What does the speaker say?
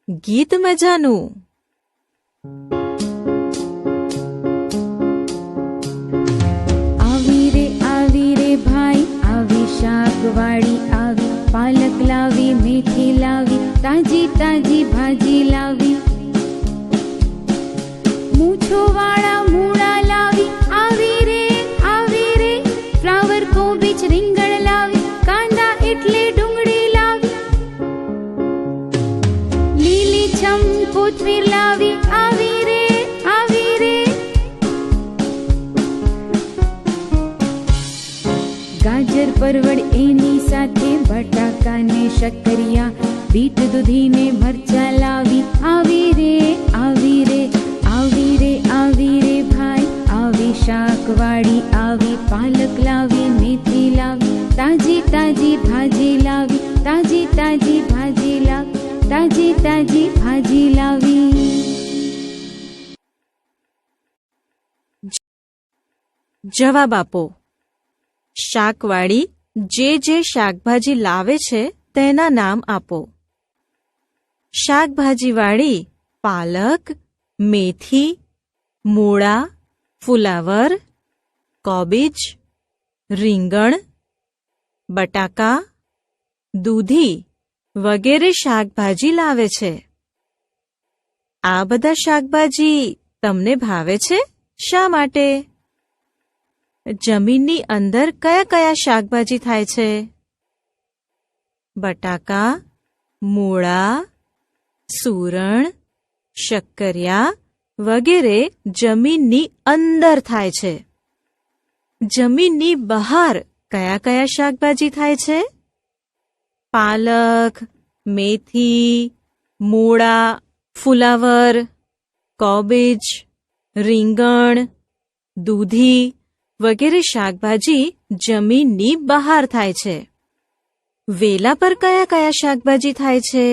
ગીત મજાનું. આવી રે ભાઈ, આવી શાકવાળી આવી, પાલક લાવી, મેથી લાવી, તાજી તાજી ભાજી લાવી, મૂછો વાળા મૂળા લાવી, આવી રે ફ્લાવર કોબીજ રીંગણ લાવી, કાંદા એટલે ડુંગળી લાવી, લીલી છમ કોથમીર લાવી, આવી રે ગાજર પરવળ એની સાથે બટાકાને શક્કરિયા, બીટ દૂધીને મરચા લાવી, આવી રે ભાઈ, આવી શાકવાળી આવી, પાલક લાવી, મેથી લાવી, તાજી તાજી ભાજી લાવી, તાજી તાજી ભાજી લાવી, તાજી તાજી ભાજી લાવી. જવાબ આપો. શાકવાળી જે શાકભાજી લાવે છે તેના નામ આપો. શાકભાજીવાળી પાલક, મેથી, મૂળા, ફુલાવર, કોબીજ, રીંગણ, બટાકા, દૂધી વગેરે શાકભાજી લાવે છે. આ બધા શાકભાજી તમને ભાવે છે? શા માટે? જમીનની અંદર કયા કયા શાકભાજી થાય છે? બટાકા, મૂળા, સૂરણ, શક્કરિયા વગેરે જમીનની અંદર થાય છે. જમીનની બહાર કયા કયા શાકભાજી થાય છે? પાલક, મેથી, મૂળા, ફુલાવર, કોબીજ, રીંગણ, દૂધી વગેરે શાકભાજી જમીનની બહાર થાય છે. વેલા પર કયા કયા શાકભાજી થાય છે?